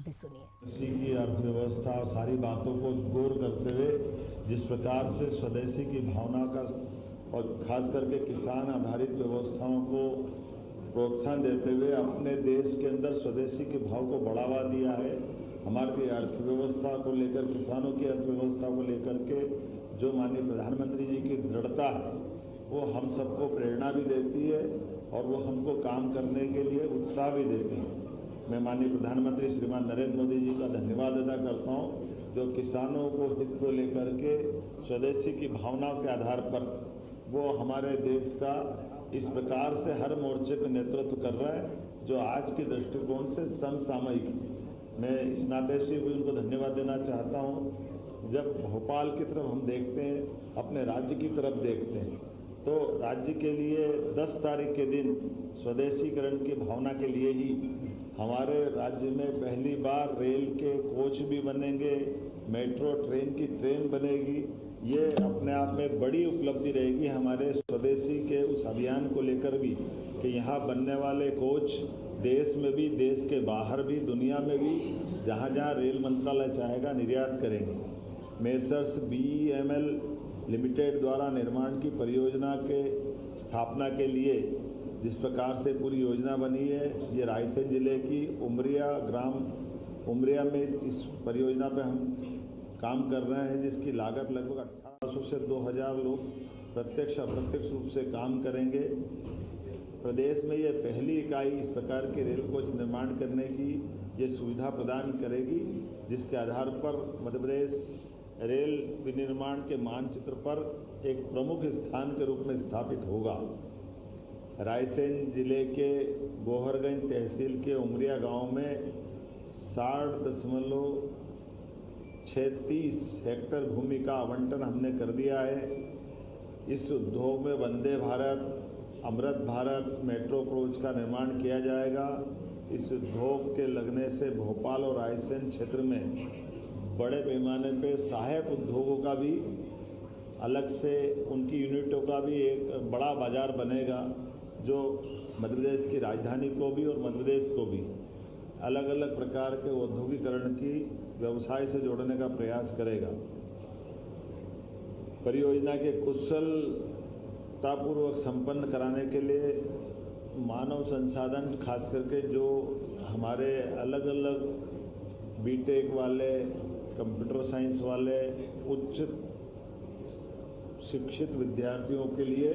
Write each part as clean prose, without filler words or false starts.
भी सुनिए। स्वदेशी की अर्थव्यवस्था और सारी बातों को गौर करते हुए जिस प्रकार से स्वदेशी की भावना का और खास करके किसान आधारित व्यवस्थाओं को प्रोत्साहन देते हुए अपने देश के अंदर स्वदेशी के भाव को बढ़ावा दिया है। हमारी अर्थव्यवस्था को लेकर, किसानों की अर्थव्यवस्था को लेकर के जो माननीय प्रधानमंत्री जी की दृढ़ता है वो हम सबको प्रेरणा भी देती है और वो हमको काम करने के लिए उत्साह भी देती है। मैं माननीय प्रधानमंत्री श्रीमान नरेंद्र मोदी जी का धन्यवाद अदा करता हूं, जो किसानों को हित को लेकर के स्वदेशी की भावनाओं के आधार पर वो हमारे देश का इस प्रकार से हर मोर्चे पर नेतृत्व कर रहा है, जो आज के दृष्टिकोण से समसामयिक है। मैं इस नाते से भी उनको धन्यवाद देना चाहता हूं। जब भोपाल की तरफ हम देखते हैं, अपने राज्य की तरफ देखते हैं, तो राज्य के लिए 10 तारीख के दिन स्वदेशीकरण की भावना के लिए ही हमारे राज्य में पहली बार रेल के कोच भी बनेंगे, मेट्रो ट्रेन की ट्रेन बनेगी। ये अपने आप में बड़ी उपलब्धि रहेगी हमारे स्वदेशी के उस अभियान को लेकर भी, कि यहाँ बनने वाले कोच देश में भी, देश के बाहर भी, दुनिया में भी जहाँ जहाँ रेल मंत्रालय चाहेगा निर्यात करेंगे। मेसर्स BEML लिमिटेड द्वारा निर्माण की परियोजना के स्थापना के लिए जिस प्रकार से पूरी योजना बनी है, ये रायसेन जिले की उमरिया में इस परियोजना पे हम काम कर रहे हैं, जिसकी लागत लगभग 1800 से 2000 लोग प्रत्यक्ष अप्रत्यक्ष रूप से काम करेंगे। प्रदेश में ये पहली इकाई इस प्रकार के रेल कोच निर्माण करने की ये सुविधा प्रदान करेगी, जिसके आधार पर मध्य प्रदेश रेल विनिर्माण के मानचित्र पर एक प्रमुख स्थान के रूप में स्थापित होगा। रायसेन जिले के गोहरगंज तहसील के उमरिया गांव में 60.36 हेक्टेयर भूमि का आवंटन हमने कर दिया है। इस उद्योग में वंदे भारत, अमृत भारत मेट्रो कोच का निर्माण किया जाएगा। इस उद्योग के लगने से भोपाल और रायसेन क्षेत्र में बड़े पैमाने पे सहायक उद्योगों का भी अलग से, उनकी यूनिटों का भी एक बड़ा बाजार बनेगा, जो मध्य प्रदेश की राजधानी को भी और मध्य प्रदेश को भी अलग अलग प्रकार के औद्योगिकरण की व्यवसाय से जोड़ने का प्रयास करेगा। परियोजना के कुशलतापूर्वक संपन्न कराने के लिए मानव संसाधन, खास करके जो हमारे अलग अलग BTech वाले, कंप्यूटर साइंस वाले उच्च शिक्षित विद्यार्थियों के लिए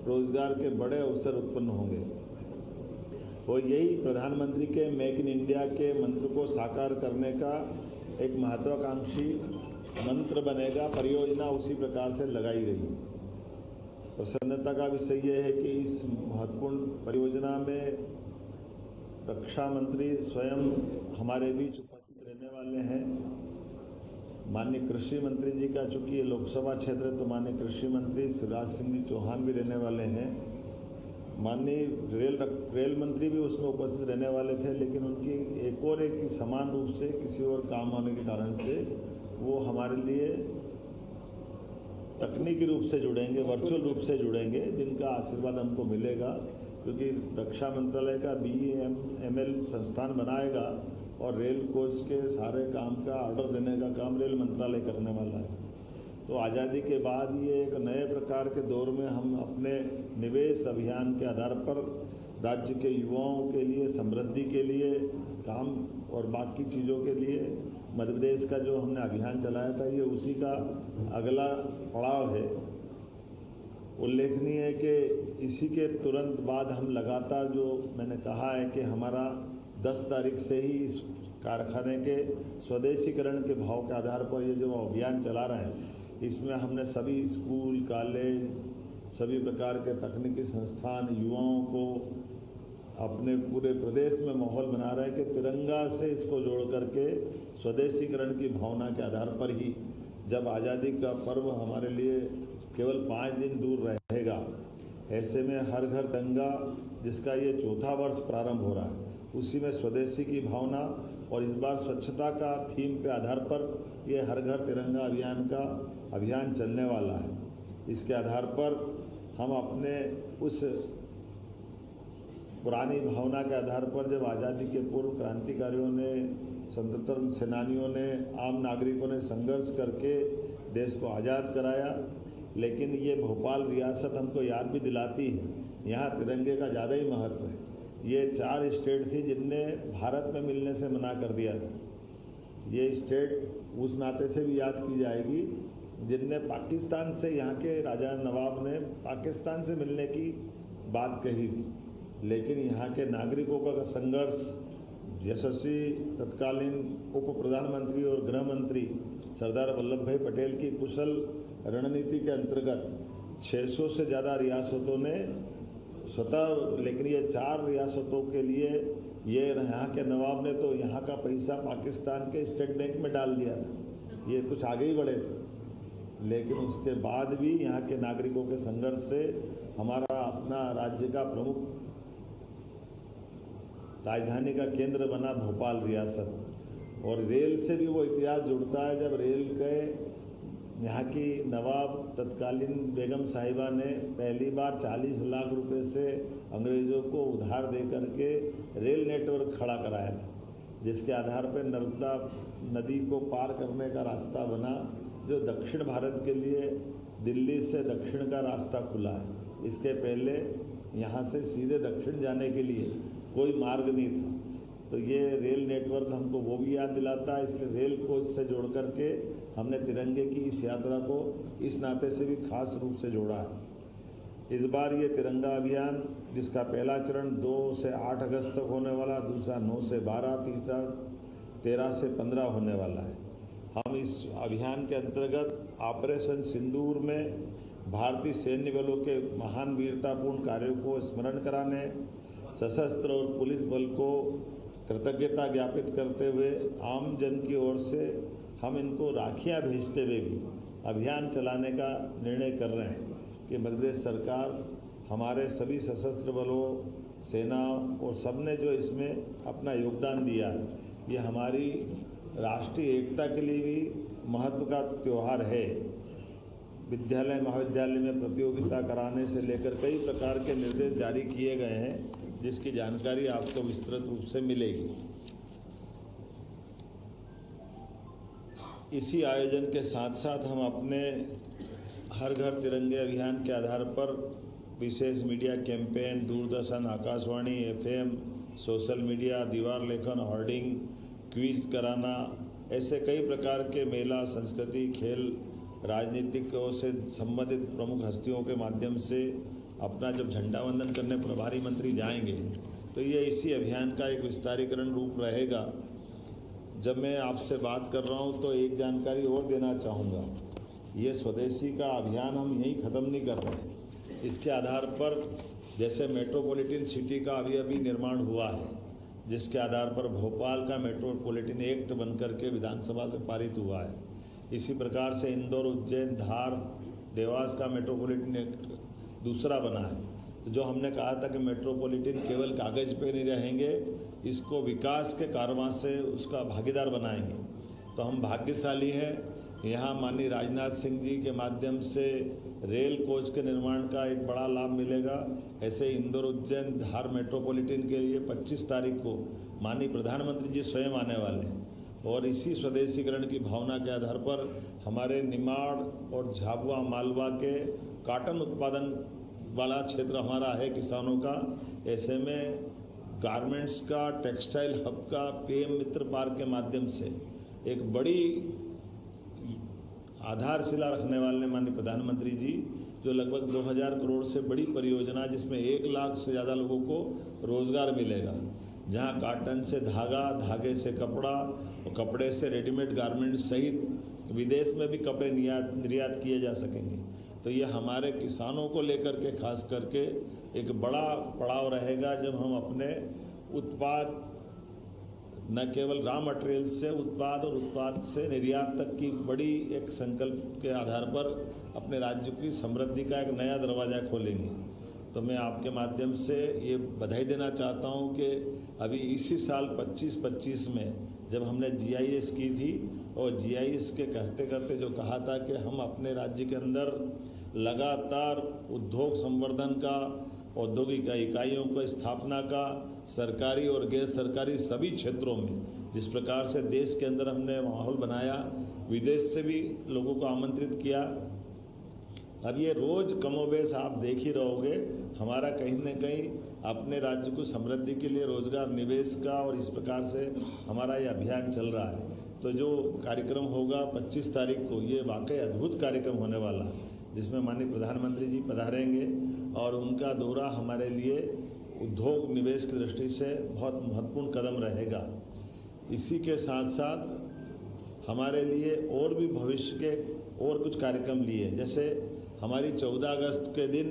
रोजगार के बड़े अवसर उत्पन्न होंगे। और यही प्रधानमंत्री के मेक इन इंडिया के मंत्र को साकार करने का एक महत्वाकांक्षी मंत्र बनेगा। परियोजना उसी प्रकार से लगाई गई। प्रसन्नता का विषय यह है कि इस महत्वपूर्ण परियोजना में रक्षा मंत्री स्वयं हमारे बीच उपस्थित रहने वाले हैं। माननीय कृषि मंत्री जी का, चूंकि ये लोकसभा क्षेत्र है, तो माननीय कृषि मंत्री शिवराज सिंह जी चौहान भी रहने वाले हैं। माननीय रेल मंत्री भी उसमें उपस्थित रहने वाले थे, लेकिन उनकी एक समान रूप से किसी और काम होने के कारण से वो हमारे लिए तकनीकी रूप से जुड़ेंगे, वर्चुअल रूप से जुड़ेंगे, जिनका आशीर्वाद हमको मिलेगा, क्योंकि रक्षा मंत्रालय का BEML संस्थान बनाएगा और रेल कोच के सारे काम का ऑर्डर देने का काम रेल मंत्रालय करने वाला है। तो आज़ादी के बाद ये एक नए प्रकार के दौर में हम अपने निवेश अभियान के आधार पर राज्य के युवाओं के लिए, समृद्धि के लिए काम और बाकी चीज़ों के लिए मध्य प्रदेश का जो हमने अभियान चलाया था, ये उसी का अगला पड़ाव है। उल्लेखनीय है कि इसी के तुरंत बाद हम लगातार, जो मैंने कहा है कि हमारा 10 तारीख से ही इस कारखाने के स्वदेशीकरण के भाव के आधार पर ये जो अभियान चला रहे हैं, इसमें हमने सभी स्कूल, कॉलेज, सभी प्रकार के तकनीकी संस्थान, युवाओं को अपने पूरे प्रदेश में माहौल बना रहे हैं कि तिरंगा से इसको जोड़ करके स्वदेशीकरण की भावना के आधार पर ही, जब आज़ादी का पर्व हमारे लिए केवल 5 दिन दूर रहेगा, ऐसे में हर घर तिरंगा, जिसका ये 4था वर्ष प्रारंभ हो रहा है, उसी में स्वदेशी की भावना और इस बार स्वच्छता का थीम पे आधार पर ये हर घर तिरंगा अभियान चलने वाला है। इसके आधार पर हम अपने उस पुरानी भावना के आधार पर, जब आज़ादी के पूर्व क्रांतिकारियों ने स्वतंत्रता सेनानियों ने, आम नागरिकों ने संघर्ष करके देश को आज़ाद कराया। लेकिन ये भोपाल रियासत हमको याद भी दिलाती है, यहाँ तिरंगे का ज़्यादा ही महत्व है। ये 4 स्टेट थी जिनने भारत में मिलने से मना कर दिया था। ये स्टेट उस नाते से भी याद की जाएगी जिनने पाकिस्तान से, यहाँ के राजा नवाब ने पाकिस्तान से मिलने की बात कही थी। लेकिन यहाँ के नागरिकों का संघर्ष, यशस्वी तत्कालीन उप प्रधानमंत्री और गृह मंत्री सरदार वल्लभ भाई पटेल की कुशल रणनीति के अंतर्गत 600 से ज़्यादा रियासतों ने स्वतः, लेकिन ये 4 रियासतों के लिए ये यहाँ के नवाब ने तो यहाँ का पैसा पाकिस्तान के स्टेट बैंक में डाल दिया था। ये कुछ आगे ही बढ़े थे, लेकिन उसके बाद भी यहाँ के नागरिकों के संघर्ष से हमारा अपना राज्य का प्रमुख राजधानी का केंद्र बना भोपाल रियासत। और रेल से भी वो इतिहास जुड़ता है, जब रेल के यहाँ की नवाब तत्कालीन बेगम साहिबा ने पहली बार 40 लाख रुपए से अंग्रेज़ों को उधार दे करके रेल नेटवर्क खड़ा कराया था, जिसके आधार पर नर्मदा नदी को पार करने का रास्ता बना, जो दक्षिण भारत के लिए दिल्ली से दक्षिण का रास्ता खुला है। इसके पहले यहाँ से सीधे दक्षिण जाने के लिए कोई मार्ग नहीं था। तो ये रेल नेटवर्क हमको वो भी याद दिलाता है, इसलिए रेल को इससे जोड़ करके हमने तिरंगे की इस यात्रा को इस नाते से भी खास रूप से जोड़ा है। इस बार ये तिरंगा अभियान, जिसका पहला चरण 2 से 8 अगस्त तक होने वाला, दूसरा 9 से 12, तीसरा 13 से 15 होने वाला है। हम इस अभियान के अंतर्गत ऑपरेशन सिंदूर में भारतीय सैन्य बलों के महान वीरतापूर्ण कार्यों को स्मरण कराने, सशस्त्र और पुलिस बल को कृतज्ञता ज्ञापित करते हुए आम जन की ओर से हम इनको राखियां भेजते हुए भी अभियान चलाने का निर्णय कर रहे हैं कि मध्य प्रदेश सरकार, हमारे सभी सशस्त्र बलों, सेना और सबने जो इसमें अपना योगदान दिया है, ये हमारी राष्ट्रीय एकता के लिए भी महत्व का त्यौहार है। विद्यालय महाविद्यालय में प्रतियोगिता कराने से लेकर कई प्रकार के निर्देश जारी किए गए हैं, जिसकी जानकारी आपको विस्तृत रूप से मिलेगी। इसी आयोजन के साथ साथ हम अपने हर घर तिरंगे अभियान के आधार पर विशेष media campaign, Doordarshan, Akashvani, FM, social media, दीवार लेखन, होर्डिंग, क्विज कराना, ऐसे कई प्रकार के मेला, संस्कृति, खेल, राजनीतिकों से संबंधित प्रमुख हस्तियों के माध्यम से अपना जब झंडा वंदन करने प्रभारी मंत्री जाएंगे, तो ये इसी अभियान का एक विस्तारीकरण रूप रहेगा। जब मैं आपसे बात कर रहा हूँ तो एक जानकारी और देना चाहूँगा, ये स्वदेशी का अभियान हम यहीं ख़त्म नहीं कर रहे हैं। इसके आधार पर जैसे मेट्रोपॉलिटन सिटी का अभी निर्माण हुआ है, जिसके आधार पर भोपाल का मेट्रोपॉलिटन एक्ट बनकर के विधानसभा से पारित हुआ है, इसी प्रकार से इंदौर, उज्जैन, धार, देवास का मेट्रोपॉलिटन एक्ट दूसरा बना है। जो हमने कहा था कि मेट्रोपॉलिटन केवल कागज़ पे नहीं रहेंगे, इसको विकास के कारवां से उसका भागीदार बनाएंगे। तो हम भाग्यशाली हैं, यहाँ माननीय राजनाथ सिंह जी के माध्यम से रेल कोच के निर्माण का एक बड़ा लाभ मिलेगा। ऐसे इंदौर, उज्जैन, धार मेट्रोपॉलिटन के लिए 25 तारीख को माननीय प्रधानमंत्री जी स्वयं आने वाले हैं। और इसी स्वदेशीकरण की भावना के आधार पर हमारे निमाड़ और झाबुआ, मालवा के कॉटन उत्पादन वाला क्षेत्र हमारा है किसानों का। ऐसे में गारमेंट्स का, टेक्सटाइल हब का PM मित्र पार्क के माध्यम से एक बड़ी आधारशिला रखने वाले माननीय प्रधानमंत्री जी, जो लगभग 2000 करोड़ से बड़ी परियोजना, जिसमें 1 लाख से ज़्यादा लोगों को रोजगार मिलेगा, जहां कॉटन से धागा, धागे से कपड़ा और कपड़े से रेडीमेड गारमेंट सहित विदेश में भी कपड़े निर्यात किए जा सकेंगे। तो ये हमारे किसानों को लेकर के खास करके एक बड़ा पड़ाव रहेगा, जब हम अपने उत्पाद न केवल रॉ मटेरियल से उत्पाद और उत्पाद से निर्यात तक की बड़ी एक संकल्प के आधार पर अपने राज्य की समृद्धि का एक नया दरवाज़ा खोलेंगे। तो मैं आपके माध्यम से ये बधाई देना चाहता हूँ कि अभी इसी साल 25-25 में जब हमने GIS की थी, और GIS के करते करते जो कहा था कि हम अपने राज्य के अंदर लगातार उद्योग संवर्धन का, औद्योगिक इकाइयों को स्थापना का, सरकारी और गैर सरकारी सभी क्षेत्रों में जिस प्रकार से देश के अंदर हमने माहौल बनाया, विदेश से भी लोगों को आमंत्रित किया। अब ये रोज कमोबेश आप देख ही रहोगे, हमारा कहीं न कहीं अपने राज्य को समृद्धि के लिए रोजगार निवेश का और इस प्रकार से हमारा ये अभियान चल रहा है। तो जो कार्यक्रम होगा 25 तारीख को, ये वाकई अद्भुत कार्यक्रम होने वाला है, जिसमें माननीय प्रधानमंत्री जी पधारेंगे और उनका दौरा हमारे लिए उद्योग निवेश की दृष्टि से बहुत महत्वपूर्ण कदम रहेगा। इसी के साथ साथ हमारे लिए और भी भविष्य के और कुछ कार्यक्रम लिए, जैसे हमारी 14 अगस्त के दिन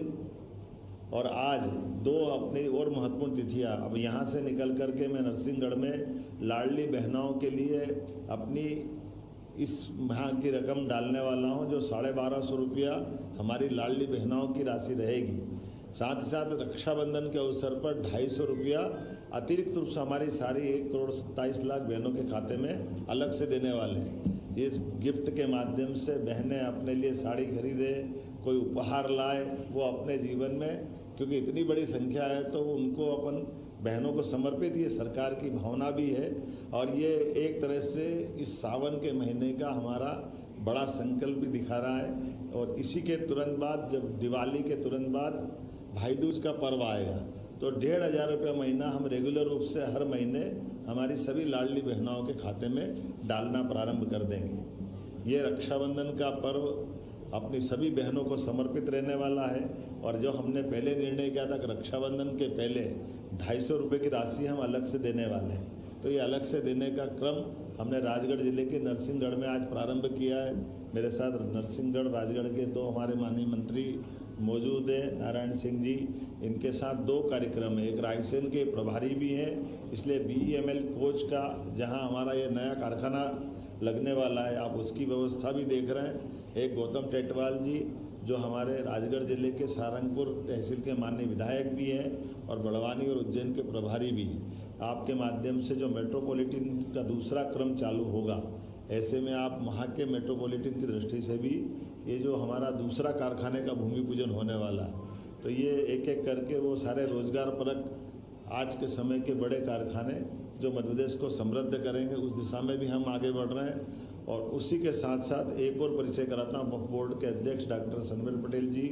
और आज 2 अपनी और महत्वपूर्ण तिथियां। अब यहाँ से निकल करके मैं नरसिंहगढ़ में लाडली बहनों के लिए अपनी इस माह की रकम डालने वाला हूँ, जो 1250 रुपया हमारी लाडली बहनों की राशि रहेगी। साथ ही साथ रक्षाबंधन के अवसर पर 250 रुपया अतिरिक्त रूप से हमारी सारी 1,27,00,000 बहनों के खाते में अलग से देने वाले हैं। इस गिफ्ट के माध्यम से बहनें अपने लिए साड़ी खरीदे, कोई उपहार लाए, वो अपने जीवन में, क्योंकि इतनी बड़ी संख्या है तो उनको अपन बहनों को समर्पित, ये सरकार की भावना भी है। और ये एक तरह से इस सावन के महीने का हमारा बड़ा संकल्प भी दिखा रहा है। और इसी के तुरंत बाद, जब दिवाली के तुरंत बाद भाई दूज का पर्व आएगा, तो 1,500 रुपया महीना हम रेगुलर रूप से हर महीने हमारी सभी लाडली बहनों के खाते में डालना प्रारंभ कर देंगे। ये रक्षाबंधन का पर्व अपनी सभी बहनों को समर्पित रहने वाला है। और जो हमने पहले निर्णय किया था कि रक्षाबंधन के पहले 250 रुपये की राशि हम अलग से देने वाले हैं, तो ये अलग से देने का क्रम हमने राजगढ़ जिले के नरसिंहगढ़ में आज प्रारंभ किया है। मेरे साथ नरसिंहगढ़ राजगढ़ के 2 हमारे माननीय मंत्री मौजूद है, नारायण सिंह जी। इनके साथ 2 कार्यक्रम है, एक रायसेन के प्रभारी भी हैं, इसलिए BEML कोच का जहां हमारा ये नया कारखाना लगने वाला है, आप उसकी व्यवस्था भी देख रहे हैं। एक गौतम टेटवाल जी, जो हमारे राजगढ़ जिले के सारंगपुर तहसील के माननीय विधायक भी हैं और बड़वानी और उज्जैन के प्रभारी भी हैं। आपके माध्यम से जो मेट्रोपॉलिटन का दूसरा क्रम चालू होगा, ऐसे में आप वहाँ के मेट्रोपॉलिटन की दृष्टि से भी ये जो हमारा दूसरा कारखाने का भूमि पूजन होने वाला है, तो ये एक एक करके वो सारे रोजगार परक आज के समय के बड़े कारखाने जो मध्य प्रदेश को समृद्ध करेंगे, उस दिशा में भी हम आगे बढ़ रहे हैं। और उसी के साथ साथ एक और परिचय कराता हूँ, वक्फ बोर्ड के अध्यक्ष डॉक्टर सनवेल पटेल जी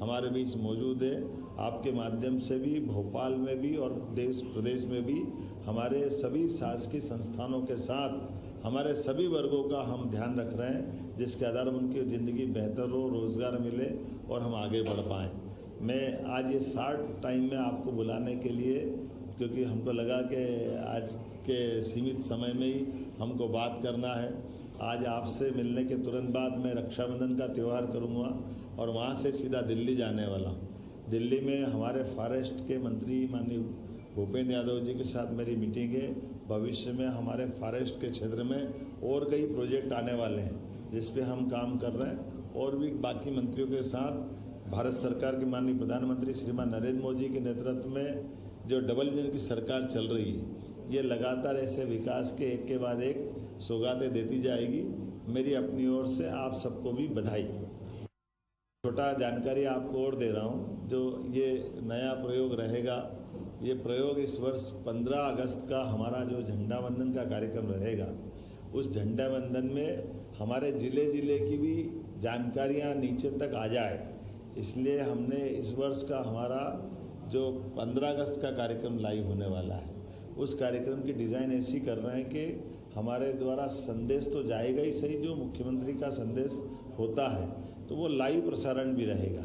हमारे बीच मौजूद है। आपके माध्यम से भी भोपाल में भी और देश प्रदेश में भी हमारे सभी शासकीय संस्थानों के साथ हमारे सभी वर्गों का हम ध्यान रख रहे हैं, जिसके आधार पर उनकी ज़िंदगी बेहतर हो, रोज़गार मिले और हम आगे बढ़ पाएँ। मैं आज ये शॉर्ट टाइम में आपको बुलाने के लिए, क्योंकि हमको लगा कि आज के सीमित समय में ही हमको बात करना है। आज आपसे मिलने के तुरंत बाद मैं रक्षाबंधन का त्यौहार करूँगा और वहाँ से सीधा दिल्ली जाने वाला हूँ। दिल्ली में हमारे फॉरेस्ट के मंत्री माननीय भूपेंद्र यादव जी के साथ मेरी मीटिंग है। भविष्य में हमारे फॉरेस्ट के क्षेत्र में और कई प्रोजेक्ट आने वाले हैं, जिस पे हम काम कर रहे हैं। और भी बाकी मंत्रियों के साथ भारत सरकार के माननीय प्रधानमंत्री श्रीमान नरेंद्र मोदी के नेतृत्व में जो डबल इंजन की सरकार चल रही है, ये लगातार ऐसे विकास के एक के बाद एक सौगातें देती जाएगी। मेरी अपनी ओर से आप सबको भी बधाई। छोटा जानकारी आपको और दे रहा हूँ, जो ये नया प्रयोग रहेगा, ये प्रयोग इस वर्ष 15 अगस्त का हमारा जो झंडा वंदन का कार्यक्रम रहेगा, उस झंडा वंदन में हमारे ज़िले ज़िले की भी जानकारियाँ नीचे तक आ जाए, इसलिए हमने इस वर्ष का हमारा जो 15 अगस्त का कार्यक्रम लाइव होने वाला है, उस कार्यक्रम की डिज़ाइन ऐसी कर रहे हैं कि हमारे द्वारा संदेश तो जाएगा ही सही, जो मुख्यमंत्री का संदेश होता है तो वो लाइव प्रसारण भी रहेगा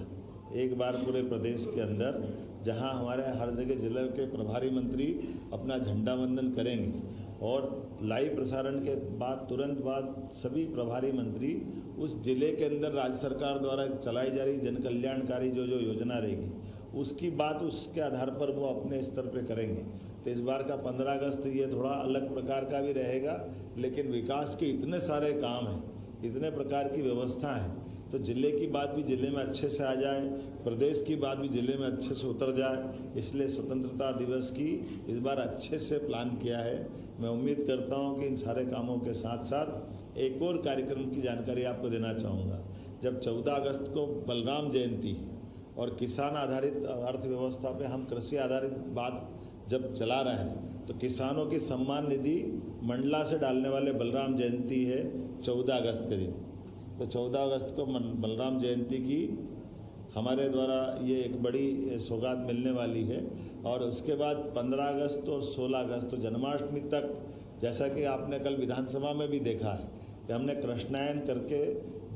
एक बार पूरे प्रदेश के अंदर, जहां हमारे हर जगह जिले के प्रभारी मंत्री अपना झंडा वंदन करेंगे और लाइव प्रसारण के बाद तुरंत बाद सभी प्रभारी मंत्री उस जिले के अंदर राज्य सरकार द्वारा चलाई जा रही जन कल्याणकारी जो जो योजना रहेगी, उसकी बात उसके आधार पर वो अपने स्तर पे करेंगे। तो इस बार का 15 अगस्त ये थोड़ा अलग प्रकार का भी रहेगा, लेकिन विकास के इतने सारे काम हैं, इतने प्रकार की व्यवस्था है, तो ज़िले की बात भी ज़िले में अच्छे से आ जाए, प्रदेश की बात भी ज़िले में अच्छे से उतर जाए। इसलिए स्वतंत्रता दिवस की इस बार अच्छे से प्लान किया है। मैं उम्मीद करता हूं कि इन सारे कामों के साथ साथ एक और कार्यक्रम की जानकारी आपको देना चाहूँगा। जब 14 अगस्त को बलराम जयंती और किसान आधारित अर्थव्यवस्था पे हम कृषि आधारित बात जब चला रहे हैं, तो किसानों की सम्मान निधि मंडला से डालने वाले बलराम जयंती है 14 अगस्त के दिन। तो 14 अगस्त को बलराम जयंती की हमारे द्वारा ये एक बड़ी सौगात मिलने वाली है। और उसके बाद 15 अगस्त और 16 अगस्त तो जन्माष्टमी तक, जैसा कि आपने कल विधानसभा में भी देखा है कि हमने कृष्णायन करके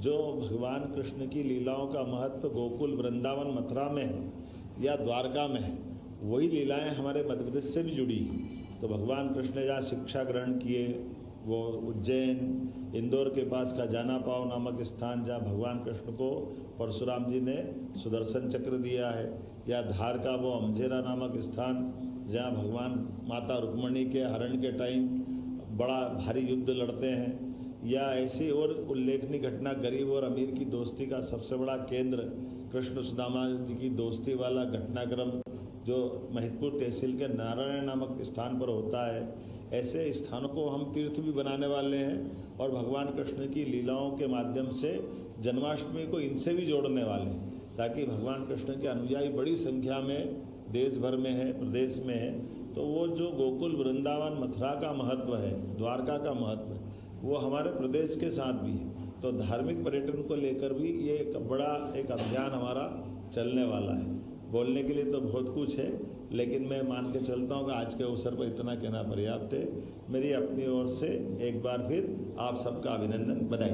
जो भगवान कृष्ण की लीलाओं का महत्व गोकुल, वृंदावन, मथुरा में है या द्वारका में है, वही लीलाएं हमारे मध्य प्रदेश से भी जुड़ी। तो भगवान कृष्ण ने जहाँ शिक्षा ग्रहण किए, वो उज्जैन, इंदौर के पास का जाना पाव नामक स्थान जहाँ भगवान कृष्ण को परशुराम जी ने सुदर्शन चक्र दिया है, या धार का वो अमझेरा नामक स्थान जहाँ भगवान माता रुक्मणी के हरण के टाइम बड़ा भारी युद्ध लड़ते हैं, या ऐसी और उल्लेखनीय घटना गरीब और अमीर की दोस्ती का सबसे बड़ा केंद्र कृष्ण सुदामा जी की दोस्ती वाला घटनाक्रम जो महिदपुर तहसील के नारायण नामक स्थान पर होता है। ऐसे स्थानों को हम तीर्थ भी बनाने वाले हैं और भगवान कृष्ण की लीलाओं के माध्यम से जन्माष्टमी को इनसे भी जोड़ने वाले हैं, ताकि भगवान कृष्ण के अनुयायी बड़ी संख्या में देश भर में है, प्रदेश में है। तो वो जो गोकुल, वृंदावन, मथुरा का महत्व है, द्वारका का महत्व है, वो हमारे प्रदेश के साथ भी है। तो धार्मिक पर्यटन को लेकर भी ये एक बड़ा अभियान हमारा चलने वाला है। बोलने के लिए तो बहुत कुछ है, लेकिन मैं मान के चलता हूँ कि आज के अवसर पर इतना कहना पर्याप्त है। मेरी अपनी ओर से एक बार फिर आप सबका अभिनंदन, बधाई।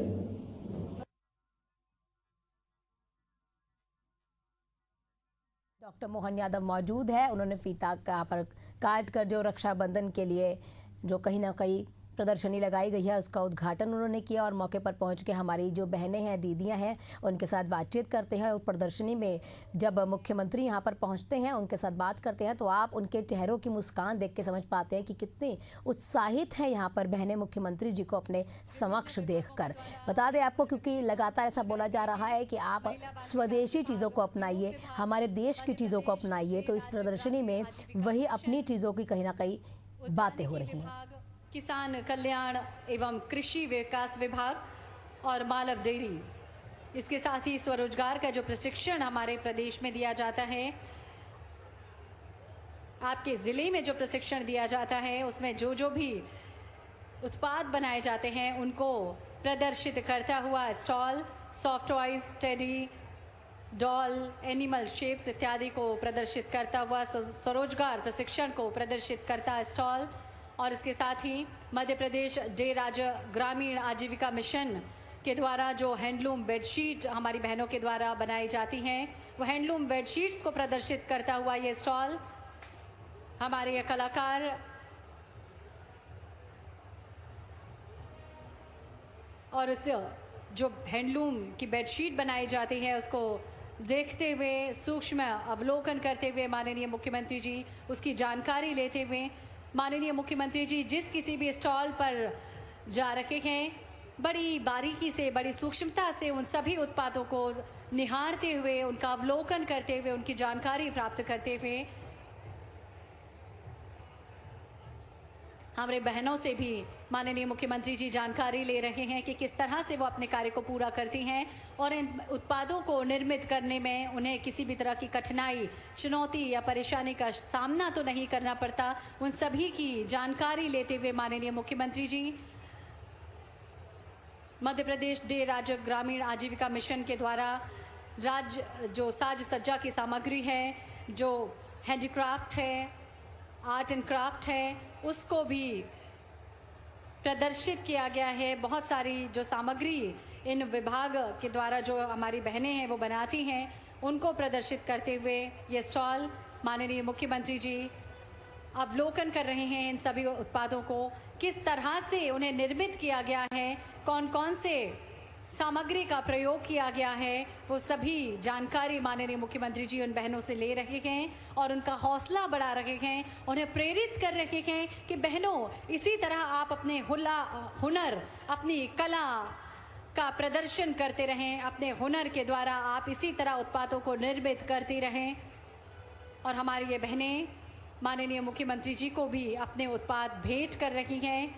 डॉक्टर मोहन यादव मौजूद है। उन्होंने फीता पर काट कर जो रक्षाबंधन के लिए जो कहीं ना कहीं प्रदर्शनी लगाई गई है उसका उद्घाटन उन्होंने किया और मौके पर पहुंच के हमारी जो बहनें हैं, दीदियां हैं, उनके साथ बातचीत करते हैं। और प्रदर्शनी में जब मुख्यमंत्री यहां पर पहुंचते हैं, उनके साथ बात करते हैं, तो आप उनके चेहरों की मुस्कान देख के समझ पाते हैं कि कितने उत्साहित हैं यहाँ पर बहनें मुख्यमंत्री जी को अपने समक्ष देखकर। बता दें आपको, क्योंकि लगातार ऐसा बोला जा रहा है कि आप स्वदेशी चीज़ों को अपनाइए, हमारे देश की चीज़ों को अपनाइए, तो इस प्रदर्शनी में वही अपनी चीज़ों की कहीं ना कहीं बातें हो रही हैं। किसान कल्याण एवं कृषि विकास विभाग और मालव डेयरी, इसके साथ ही स्वरोजगार का जो प्रशिक्षण हमारे प्रदेश में दिया जाता है, आपके ज़िले में जो प्रशिक्षण दिया जाता है, उसमें जो जो भी उत्पाद बनाए जाते हैं उनको प्रदर्शित करता हुआ stall, soft toys, teddy, doll, animal shapes इत्यादि को प्रदर्शित करता हुआ स्वरोजगार प्रशिक्षण को प्रदर्शित करता स्टॉल, और इसके साथ ही मध्य प्रदेश डे राज्य ग्रामीण आजीविका मिशन के द्वारा जो हैंडलूम बेडशीट हमारी बहनों के द्वारा बनाई जाती हैं, वो हैंडलूम बेडशीट्स को प्रदर्शित करता हुआ ये स्टॉल हमारे ये कलाकार और उस जो हैंडलूम की बेडशीट बनाई जाती है उसको देखते हुए, सूक्ष्म अवलोकन करते हुए माननीय मुख्यमंत्री जी उसकी जानकारी लेते हुए, माननीय मुख्यमंत्री जी जिस किसी भी स्टॉल पर जा रहे हैं, बड़ी बारीकी से, बड़ी सूक्ष्मता से उन सभी उत्पादों को निहारते हुए, उनका अवलोकन करते हुए, उनकी जानकारी प्राप्त करते हुए हमारे बहनों से भी माननीय मुख्यमंत्री जी जानकारी ले रहे हैं कि किस तरह से वो अपने कार्य को पूरा करती हैं और इन उत्पादों को निर्मित करने में उन्हें किसी भी तरह की कठिनाई, चुनौती या परेशानी का सामना तो नहीं करना पड़ता। उन सभी की जानकारी लेते हुए माननीय मुख्यमंत्री जी मध्य प्रदेश डे राज्य ग्रामीण आजीविका मिशन के द्वारा राज्य जो साज सज्जा की सामग्री है, जो हैंडीक्राफ्ट है, आर्ट एंड क्राफ्ट है, उसको भी प्रदर्शित किया गया है। बहुत सारी जो सामग्री इन विभाग के द्वारा जो हमारी बहनें हैं वो बनाती हैं, उनको प्रदर्शित करते हुए ये स्टॉल माननीय मुख्यमंत्री जी अवलोकन कर रहे हैं इन सभी उत्पादों को, किस तरह से उन्हें निर्मित किया गया है, कौन कौन से सामग्री का प्रयोग किया गया है, वो सभी जानकारी माननीय मुख्यमंत्री जी उन बहनों से ले रहे हैं और उनका हौसला बढ़ा रहे हैं, उन्हें प्रेरित कर रहे हैं कि बहनों इसी तरह आप अपने हुनर, अपनी कला का प्रदर्शन करते रहें, अपने हुनर के द्वारा आप इसी तरह उत्पादों को निर्मित करती रहें। और हमारी ये बहनें माननीय मुख्यमंत्री जी को भी अपने उत्पाद भेंट कर रही हैं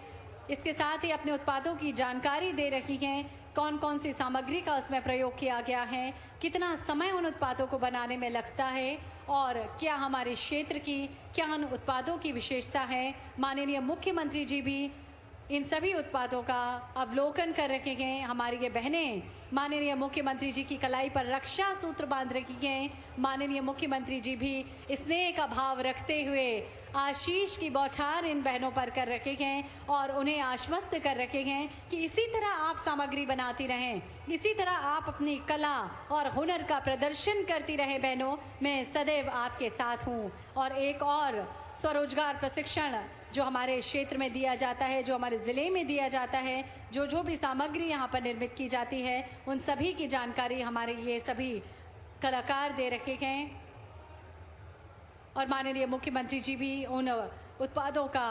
इसके साथ ही अपने उत्पादों की जानकारी दे रही हैं, कौन कौन सी सामग्री का उसमें प्रयोग किया गया है, कितना समय उन उत्पादों को बनाने में लगता है और क्या हमारे क्षेत्र की क्या उन उत्पादों की विशेषता है। माननीय मुख्यमंत्री जी भी इन सभी उत्पादों का अवलोकन कर रखे हैं। हमारी ये बहनें माननीय मुख्यमंत्री जी की कलाई पर रक्षा सूत्र बांध रखी हैं। माननीय मुख्यमंत्री जी भी स्नेह का भाव रखते हुए आशीष की बौछार इन बहनों पर कर रखे हैं और उन्हें आश्वस्त कर रखे हैं कि इसी तरह आप सामग्री बनाती रहें, इसी तरह आप अपनी कला और हुनर का प्रदर्शन करती रहें। बहनों, मैं सदैव आपके साथ हूँ। और एक और स्वरोजगार प्रशिक्षण जो हमारे क्षेत्र में दिया जाता है, जो हमारे ज़िले में दिया जाता है, जो भी सामग्री यहाँ पर निर्मित की जाती है, उन सभी की जानकारी हमारे ये सभी कलाकार दे रखे हैं। और माननीय मुख्यमंत्री जी भी उन उत्पादों का,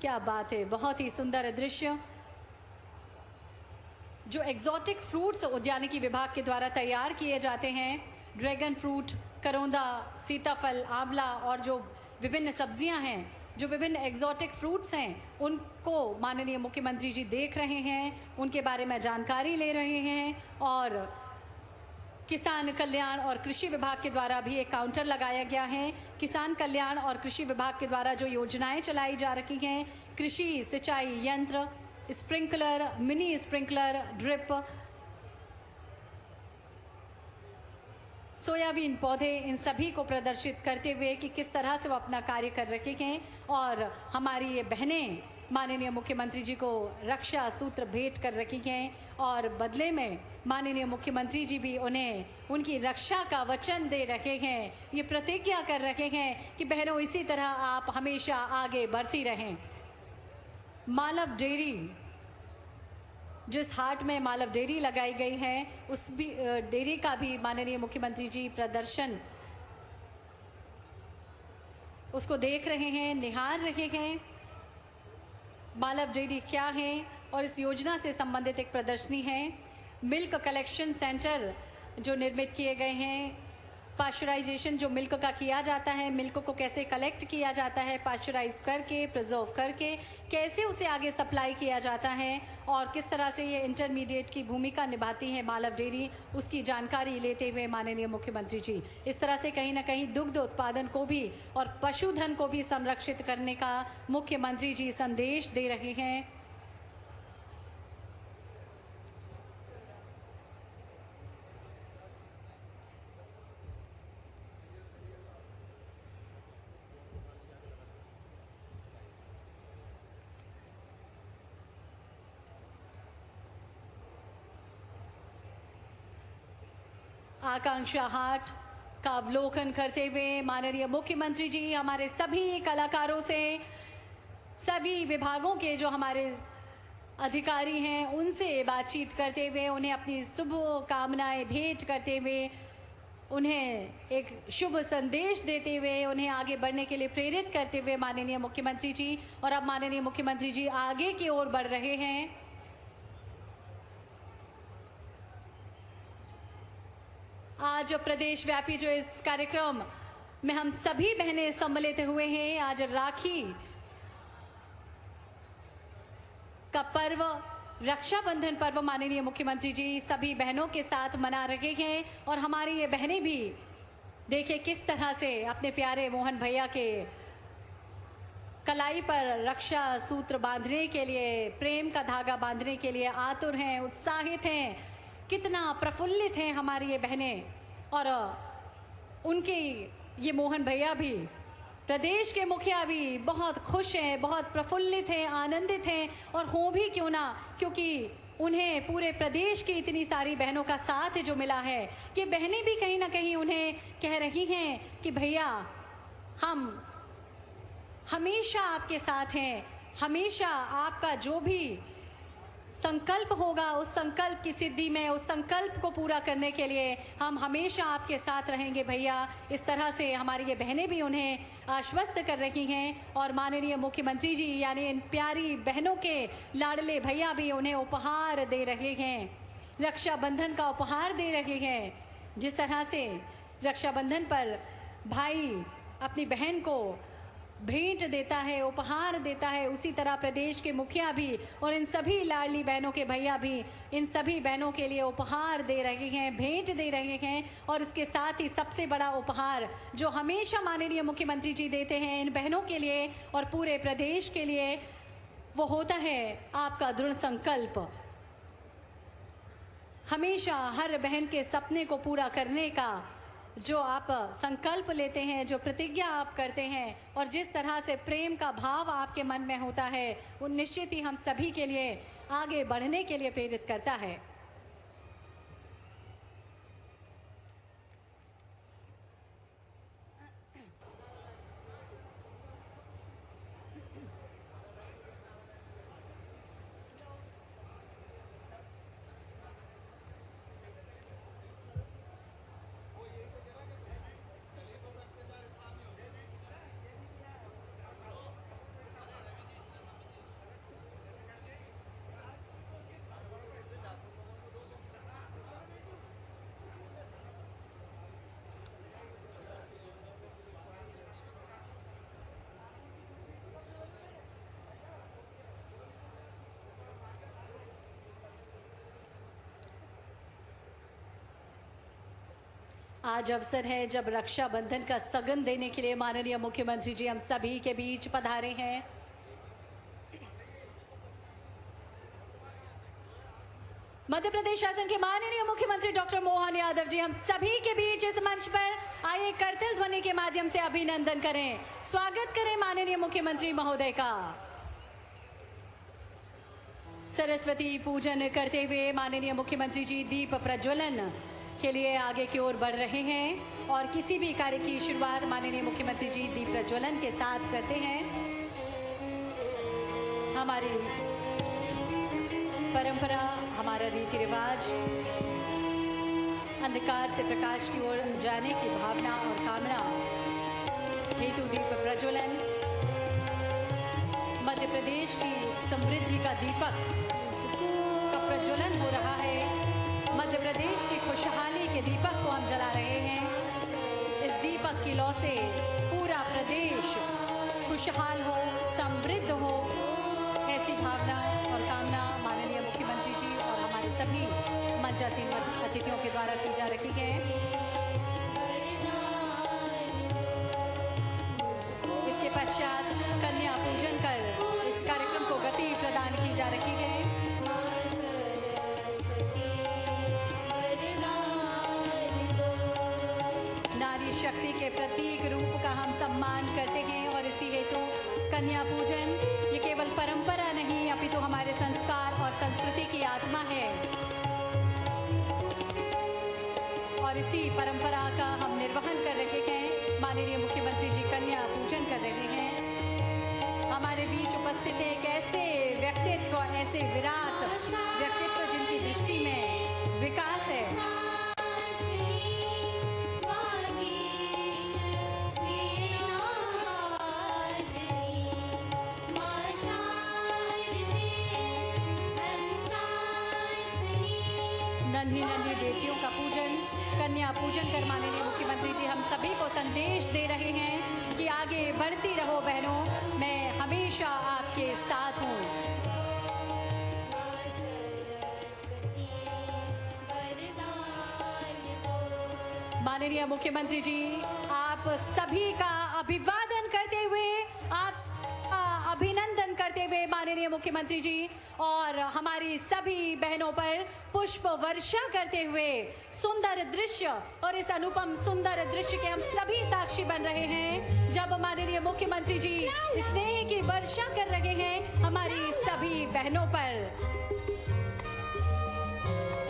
क्या बात है, बहुत ही सुंदर दृश्य जो एक्सोटिक फ्रूट्स उद्यानिकी विभाग के द्वारा तैयार किए जाते हैं, ड्रैगन फ्रूट, करौंदा, सीताफल, आंवला और जो विभिन्न सब्जियां हैं, जो विभिन्न एक्सोटिक फ्रूट्स हैं, उनको माननीय मुख्यमंत्री जी देख रहे हैं, उनके बारे में जानकारी ले रहे हैं। और किसान कल्याण और कृषि विभाग के द्वारा भी एक काउंटर लगाया गया है। किसान कल्याण और कृषि विभाग के द्वारा जो योजनाएं चलाई जा रही हैं, कृषि सिंचाई यंत्र, sprinkler, mini sprinkler, drip, soybean पौधे, इन सभी को प्रदर्शित करते हुए कि किस तरह से वो अपना कार्य कर रहे हैं। और हमारी ये बहनें माननीय मुख्यमंत्री जी को रक्षा सूत्र भेंट कर रखी हैं और बदले में माननीय मुख्यमंत्री जी भी उन्हें उनकी रक्षा का वचन दे रखे हैं। ये प्रतिज्ञा कर रखे हैं कि बहनों, इसी तरह आप हमेशा आगे बढ़ती रहें। मालव डेयरी, जिस हाट में मालव डेयरी लगाई गई है, उस भी डेयरी का भी माननीय मुख्यमंत्री जी प्रदर्शन उसको देख रहे हैं, निहार रहे हैं। मालव डेयरी क्या है और इस योजना से संबंधित एक प्रदर्शनी है। मिल्क कलेक्शन सेंटर जो निर्मित किए गए हैं, पाश्चराइजेशन जो मिल्क का किया जाता है, मिल्क को कैसे कलेक्ट किया जाता है, पाश्चराइज करके, प्रिजर्व करके कैसे उसे आगे सप्लाई किया जाता है और किस तरह से ये इंटरमीडिएट की भूमिका निभाती है मालव डेयरी, उसकी जानकारी लेते हुए माननीय मुख्यमंत्री जी इस तरह से कहीं ना कहीं दुग्ध उत्पादन को भी और पशुधन को भी संरक्षित करने का मुख्यमंत्री जी संदेश दे रहे हैं। आकांक्षा हाट का अवलोकन करते हुए माननीय मुख्यमंत्री जी हमारे सभी कलाकारों से, सभी विभागों के जो हमारे अधिकारी हैं, उनसे बातचीत करते हुए, उन्हें अपनी शुभ कामनाएं भेंट करते हुए, उन्हें एक शुभ संदेश देते हुए, उन्हें आगे बढ़ने के लिए प्रेरित करते हुए माननीय मुख्यमंत्री जी, और अब माननीय मुख्यमंत्री जी आगे की ओर बढ़ रहे हैं। आज प्रदेश व्यापी जो इस कार्यक्रम में हम सभी बहनें सम्मिलित हुए हैं, आज राखी का पर्व, रक्षाबंधन पर्व माननीय मुख्यमंत्री जी सभी बहनों के साथ मना रहे हैं। और हमारी ये बहनें भी देखिए किस तरह से अपने प्यारे मोहन भैया के कलाई पर रक्षा सूत्र बांधने के लिए, प्रेम का धागा बांधने के लिए आतुर हैं, उत्साहित हैं। कितना प्रफुल्लित हैं हमारी ये बहनें। और उनके ये मोहन भैया भी, प्रदेश के मुखिया भी बहुत खुश हैं, बहुत प्रफुल्लित हैं, आनंदित हैं। और हो भी क्यों ना, क्योंकि उन्हें पूरे प्रदेश की इतनी सारी बहनों का साथ जो मिला है, ये बहनें भी कहीं ना कहीं उन्हें कह रही हैं कि भैया हम हमेशा आपके साथ हैं, हमेशा आपका जो भी संकल्प होगा उस संकल्प की सिद्धि में, उस संकल्प को पूरा करने के लिए हम हमेशा आपके साथ रहेंगे भैया। इस तरह से हमारी ये बहनें भी उन्हें आश्वस्त कर रही हैं। और माननीय मुख्यमंत्री जी यानी इन प्यारी बहनों के लाडले भैया भी उन्हें उपहार दे रहे हैं, रक्षाबंधन का उपहार दे रहे हैं। जिस तरह से रक्षाबंधन पर भाई अपनी बहन को भेंट देता है, उपहार देता है, उसी तरह प्रदेश के मुखिया भी और इन सभी लाडली बहनों के भैया भी इन सभी बहनों के लिए उपहार दे रहे हैं, भेंट दे रहे हैं। और इसके साथ ही सबसे बड़ा उपहार जो हमेशा माननीय मुख्यमंत्री जी देते हैं इन बहनों के लिए और पूरे प्रदेश के लिए, वो होता है आपका दृढ़ संकल्प। हमेशा हर बहन के सपने को पूरा करने का जो आप संकल्प लेते हैं, जो प्रतिज्ञा आप करते हैं और जिस तरह से प्रेम का भाव आपके मन में होता है, वो निश्चित ही हम सभी के लिए आगे बढ़ने के लिए प्रेरित करता है। आज अवसर है जब रक्षाबंधन का सगन देने के लिए माननीय मुख्यमंत्री जी हम सभी के बीच पधारे हैं। मध्य प्रदेश शासन के माननीय मुख्यमंत्री डॉक्टर मोहन यादव जी हम सभी के बीच इस मंच पर आइए करतल ध्वनि के माध्यम से अभिनंदन करें, स्वागत करें माननीय मुख्यमंत्री महोदय का। सरस्वती पूजन करते हुए माननीय मुख्यमंत्री जी दीप प्रज्वलन के लिए आगे की ओर बढ़ रहे हैं और किसी भी कार्य की शुरुआत माननीय मुख्यमंत्री जी दीप प्रज्वलन के साथ करते हैं। हमारी परंपरा, हमारा रीति रिवाज अंधकार से प्रकाश की ओर जाने की भावना और कामना हेतु दीप प्रज्वलन मध्य प्रदेश की समृद्धि का दीपक का प्रज्वलन हो रहा है। मध्य प्रदेश की खुशहाली के दीपक को हम जला रहे हैं। इस दीपक की लौ से पूरा प्रदेश खुशहाल हो, समृद्ध हो, ऐसी भावना और कामना माननीय मुख्यमंत्री जी और हमारे सभी मंचासीन अतिथियों के द्वारा की जा रही है। इसके पश्चात कन्या पूजन कर इस कार्यक्रम को गति प्रदान की जा रही है। नारी शक्ति के प्रतीक रूप का हम सम्मान करते हैं और इसी हेतु कन्या पूजन ये केवल परंपरा नहीं अपितु हमारे संस्कार और संस्कृति की आत्मा है और इसी परंपरा का हम निर्वहन कर रहे हैं। माननीय मुख्यमंत्री जी कन्या पूजन कर रहे हैं। हमारे बीच उपस्थित एक ऐसे व्यक्तित्व, ऐसे विराट व्यक्तित्व जिनकी दृष्टि में विकास है। नन्ही नन्ही बेटियों का पूजन, कन्या पूजन कर माननीय मुख्यमंत्री जी हम सभी को संदेश दे रहे हैं कि आगे बढ़ती रहो बहनों, मैं हमेशा आपके साथ हूँ। माननीय मुख्यमंत्री जी आप सभी का अभिवादन करते हुए, आप अभिनंदन करते हुए माननीय मुख्यमंत्री जी और हमारी सभी बहनों पर पुष्प वर्षा करते हुए सुंदर दृश्य और इस अनुपम सुंदर दृश्य के हम सभी साक्षी बन रहे हैं जब माननीय मुख्यमंत्री जी स्नेह की वर्षा कर रहे हैं हमारी सभी बहनों पर।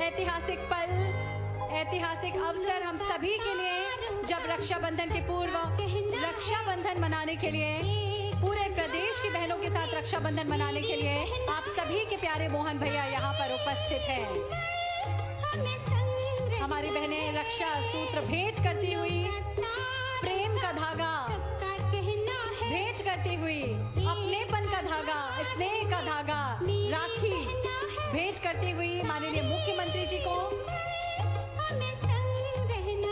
ऐतिहासिक पल, ऐतिहासिक अवसर हम सभी के लिए जब रक्षाबंधन के पूर्व रक्षाबंधन मनाने के लिए पूरे प्रदेश की बहनों के साथ रक्षाबंधन मनाने के लिए आप सभी के प्यारे मोहन भैया यहाँ पर उपस्थित हैं। हमारी बहनें रक्षा सूत्र भेंट करती हुई, प्रेम का धागा भेंट करती हुई, अपनेपन का धागा, स्नेह का धागा, राखी भेंट करती हुई माननीय मुख्यमंत्री जी को,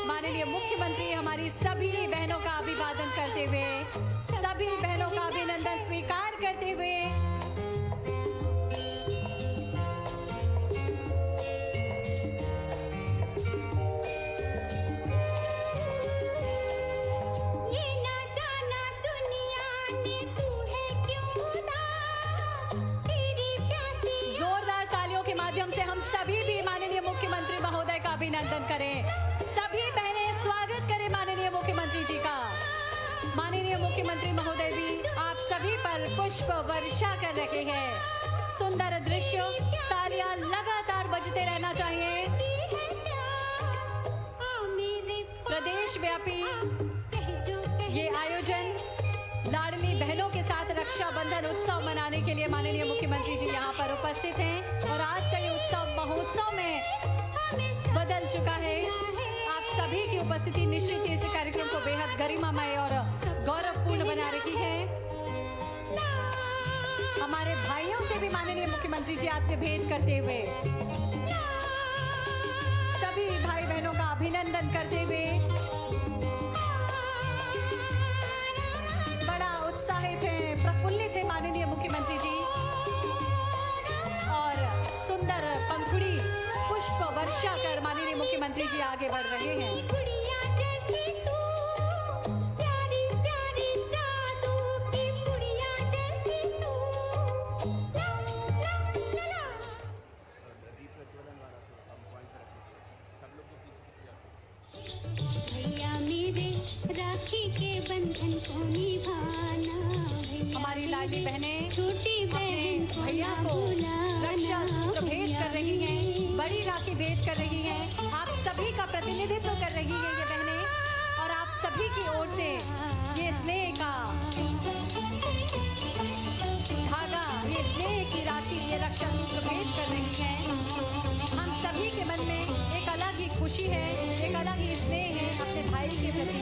माननीय मुख्यमंत्री मुख्यमंत्री हमारी सभी बहनों का अभिवादन करते हुए, सभी बहनों का अभिनंदन स्वीकार करते हुए जोरदार तालियों के माध्यम से हम सभी भी माननीय मुख्यमंत्री महोदय का अभिनंदन करें। सभी बहनें स्वागत करें माननीय मुख्यमंत्री जी का। माननीय मुख्यमंत्री महोदय भी आप सभी पर पुष्प वर्षा कर रहे हैं। सुंदर दृश्य, तालियां लगातार बजते रहना चाहिए। प्रदेश व्यापी ये आयोजन लाडली बहनों के साथ रक्षाबंधन उत्सव मनाने के लिए माननीय मुख्यमंत्री जी यहाँ पर उपस्थित हैं और आज का ये उत्सव महोत्सव में बदल चुका है। आप सभी की उपस्थिति निश्चित ही इस कार्यक्रम को बेहद गरिमामय और गौरवपूर्ण बना रही है। हमारे भाइयों से भी माननीय मुख्यमंत्री जी आत्म भेंट करते हुए सभी भाई बहनों का अभिनंदन करते हुए बड़ा उत्साहित है, प्रफुल्लित है माननीय मुख्यमंत्री जी और सुंदर पंखुड़ी पुष्प वर्षा कर माननीय मुख्यमंत्री जी आगे बढ़ रहे हैं। राखी के बंधन को निभाना, हमारी लाडली बहनें छोटी बहन अपने भैया को रक्षा सूत्र भेंट कर रही हैं, बड़ी राखी भेंट कर रही हैं। आप सभी का प्रतिनिधित्व कर रही है ये बहनें और आप सभी की ओर से ये स्नेह का धागा, ये स्नेह की राखी, ये रक्षा सूत्र भेंट कर रही हैं। हम सभी के मन में एक अलग ही खुशी है, एक अलग ही स्नेह है अपने भाई के प्रति।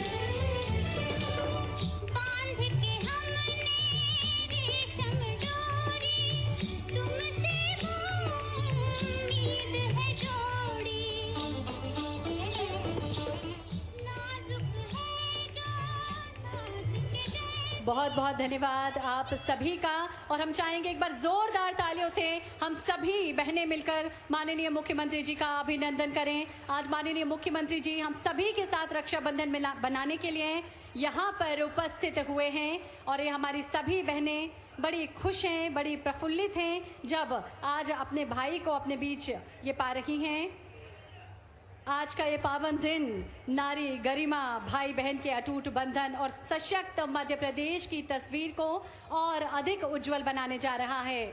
बहुत बहुत धन्यवाद आप सभी का और हम चाहेंगे एक बार जोरदार तालियों से हम सभी बहनें मिलकर माननीय मुख्यमंत्री जी का अभिनंदन करें। आज माननीय मुख्यमंत्री जी हम सभी के साथ रक्षाबंधन बनाने के लिए यहाँ पर उपस्थित हुए हैं और ये हमारी सभी बहनें बड़ी खुश हैं, बड़ी प्रफुल्लित हैं जब आज अपने भाई को अपने बीच ये पा रही हैं। आज का ये पावन दिन नारी गरिमा, भाई बहन के अटूट बंधन और सशक्त मध्य प्रदेश की तस्वीर को और अधिक उज्जवल बनाने जा रहा है।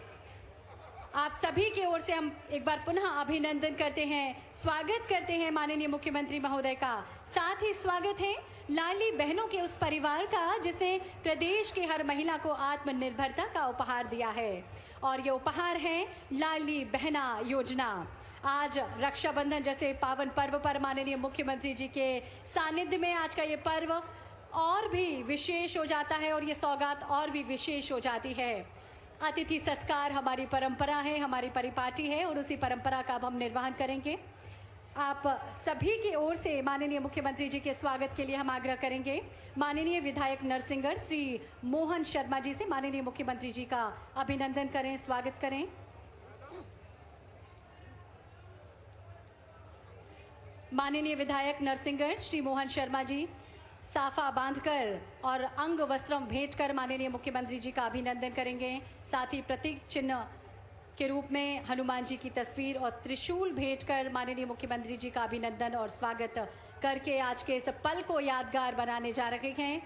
आप सभी की ओर से हम एक बार पुनः अभिनंदन करते हैं, स्वागत करते हैं माननीय मुख्यमंत्री महोदय का। साथ ही स्वागत है लाडली बहनों के उस परिवार का जिसने प्रदेश की हर महिला को आत्मनिर्भरता का उपहार दिया है और ये उपहार है लाडली बहना योजना। आज रक्षाबंधन जैसे पावन पर्व पर माननीय मुख्यमंत्री जी के सानिध्य में आज का ये पर्व और भी विशेष हो जाता है और ये सौगात और भी विशेष हो जाती है। अतिथि सत्कार हमारी परंपरा है, हमारी परिपाटी है और उसी परंपरा का अब हम निर्वहन करेंगे। आप सभी की ओर से माननीय मुख्यमंत्री जी के स्वागत के लिए हम आग्रह करेंगे माननीय विधायक नरसिंहगढ़ श्री मोहन शर्मा जी से माननीय मुख्यमंत्री जी का अभिनंदन करें, स्वागत करें। माननीय विधायक नरसिंहगढ़ श्री मोहन शर्मा जी साफा बांधकर और अंग वस्त्रम भेंट कर माननीय मुख्यमंत्री जी का अभिनंदन करेंगे। साथ ही प्रतीक चिन्ह के रूप में हनुमान जी की तस्वीर और त्रिशूल भेंट कर माननीय मुख्यमंत्री जी का अभिनंदन और स्वागत करके आज के इस पल को यादगार बनाने जा रहे हैं।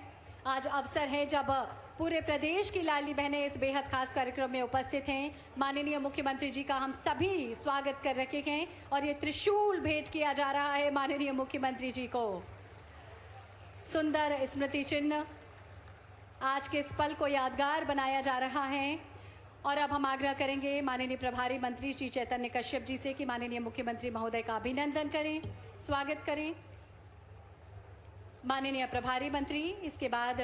आज अवसर है जब पूरे प्रदेश की लाडली बहनें इस बेहद खास कार्यक्रम में उपस्थित हैं। माननीय मुख्यमंत्री जी का हम सभी स्वागत कर रखे हैं और ये त्रिशूल भेंट किया जा रहा है माननीय मुख्यमंत्री जी को। सुंदर स्मृति चिन्ह आज के इस पल को यादगार बनाया जा रहा है और अब हम आग्रह करेंगे माननीय प्रभारी मंत्री श्री चैतन्य कश्यप जी से कि माननीय मुख्यमंत्री महोदय का अभिनंदन करें, स्वागत करें। माननीय प्रभारी मंत्री इसके बाद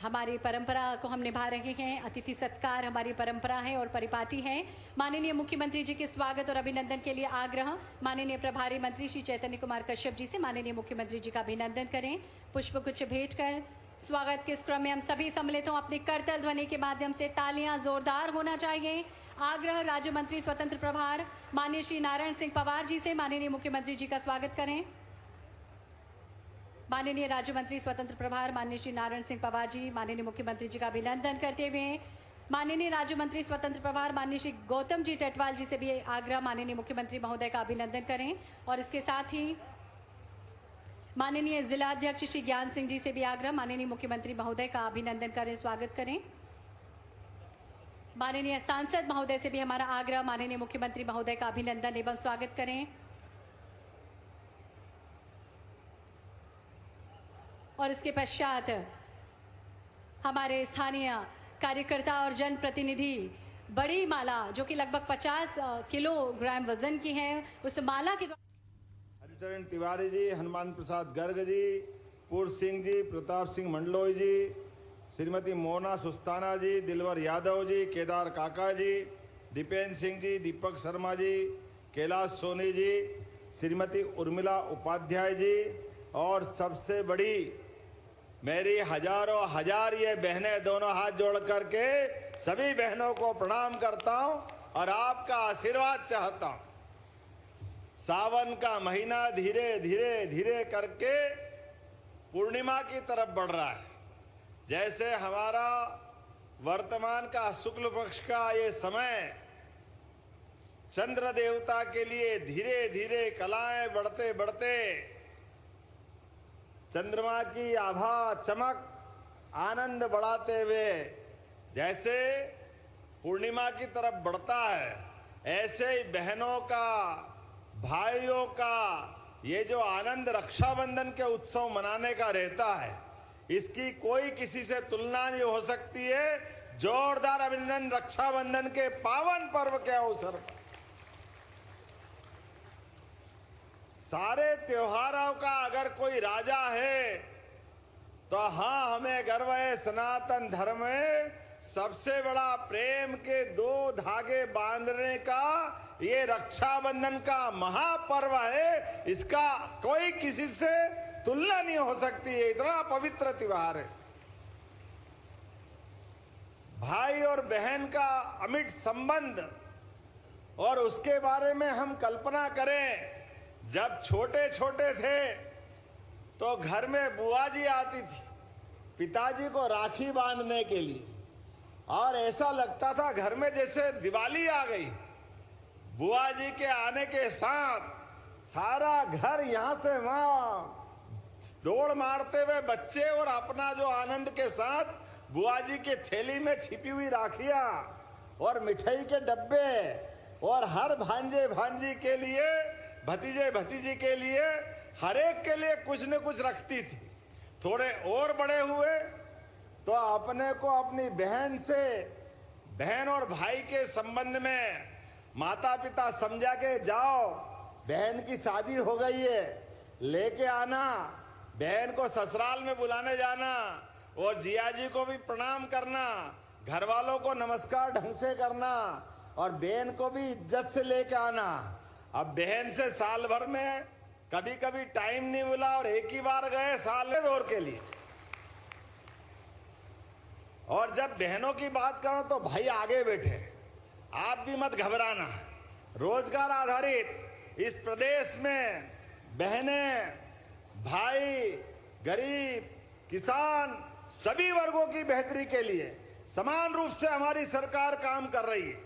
हमारी परंपरा को हम निभा रहे हैं। अतिथि सत्कार हमारी परंपरा है और परिपाटी है। माननीय मुख्यमंत्री जी के स्वागत और अभिनंदन के लिए आग्रह माननीय प्रभारी मंत्री श्री चैतन्य कुमार कश्यप जी से माननीय मुख्यमंत्री जी का अभिनंदन करें। पुष्पगुच्छ भेंट कर स्वागत के इस क्रम में हम सभी सम्मिलितों अपनी करतल ध्वनि के माध्यम से तालियां जोरदार होना चाहिए। आग्रह राज्य मंत्री स्वतंत्र प्रभार माननीय श्री नारायण सिंह पवार जी से माननीय मुख्यमंत्री जी का स्वागत करें। माननीय राज्य मंत्री स्वतंत्र प्रभार माननीय श्री नारायण सिंह पवार जी माननीय मुख्यमंत्री जी का अभिनंदन करते हुए माननीय राज्य मंत्री स्वतंत्र प्रभार माननीय श्री गौतम जी टेटवाल जी से भी आग्रह माननीय मुख्यमंत्री महोदय का अभिनंदन करें। और इसके साथ ही माननीय जिला अध्यक्ष श्री ज्ञान सिंह जी से भी आग्रह माननीय मुख्यमंत्री महोदय का अभिनंदन करें, स्वागत करें। माननीय सांसद महोदय से भी हमारा आग्रह माननीय मुख्यमंत्री महोदय का अभिनंदन एवं स्वागत करें। और इसके पश्चात हमारे स्थानीय कार्यकर्ता और जनप्रतिनिधि बड़ी माला जो कि लगभग 50 किलोग्राम वजन की है, उस माला के हरिचरण तिवारी जी, हनुमान प्रसाद गर्ग जी, पूर्व सिंह जी, प्रताप सिंह मंडलोई जी, श्रीमती मोना सुस्ताना जी, दिलवर यादव जी, केदार काका जी, दीपेंद्र सिंह जी, दीपक शर्मा जी, कैलाश सोनी जी, श्रीमती उर्मिला उपाध्याय जी और सबसे बड़ी मेरी हजारों हजार ये बहनें दोनों हाथ जोड़ करके सभी बहनों को प्रणाम करता हूं और आपका आशीर्वाद चाहता हूं। सावन का महीना धीरे धीरे धीरे करके पूर्णिमा की तरफ बढ़ रहा है। जैसे हमारा वर्तमान का शुक्ल पक्ष का ये समय चंद्र देवता के लिए धीरे धीरे कलाएं बढ़ते बढ़ते चंद्रमा की आभा चमक आनंद बढ़ाते हुए जैसे पूर्णिमा की तरफ बढ़ता है, ऐसे ही बहनों का, भाइयों का ये जो आनंद रक्षाबंधन के उत्सव मनाने का रहता है, इसकी कोई किसी से तुलना नहीं हो सकती है। जोरदार अभिनंदन रक्षाबंधन के पावन पर्व के अवसर पर। सारे त्योहारों का अगर कोई राजा है तो हाँ, हमें गर्व है। सनातन धर्म में सबसे बड़ा प्रेम के दो धागे बांधने का ये रक्षाबंधन का महापर्व है। इसका कोई किसी से तुलना नहीं हो सकती है, इतना पवित्र त्योहार है। भाई और बहन का अमिट संबंध, और उसके बारे में हम कल्पना करें, जब छोटे छोटे थे तो घर में बुआ जी आती थी पिताजी को राखी बांधने के लिए, और ऐसा लगता था घर में जैसे दिवाली आ गई। बुआ जी के आने के साथ सारा घर यहां से वहां दौड़ मारते हुए बच्चे और अपना जो आनंद के साथ बुआ जी के थैली में छिपी हुई राखियां और मिठाई के डब्बे और हर भांजे भांजी के लिए, भतीजे भतीजी के लिए, हर एक के लिए कुछ न कुछ रखती थी। थोड़े और बड़े हुए तो अपने को अपनी बहन से, बहन और भाई के संबंध में माता पिता समझा के जाओ, बहन की शादी हो गई है, लेके आना, बहन को ससुराल में बुलाने जाना और जिया जी को भी प्रणाम करना, घर वालों को नमस्कार ढंग से करना और बहन को भी इज्जत से लेके आना। अब बहन से साल भर में कभी कभी टाइम नहीं मिला और एक ही बार गए साल दौर के लिए। और जब बहनों की बात करो तो भाई आगे बैठे, आप भी मत घबराना। रोजगार आधारित इस प्रदेश में बहनें, भाई, गरीब, किसान सभी वर्गों की बेहतरी के लिए समान रूप से हमारी सरकार काम कर रही है।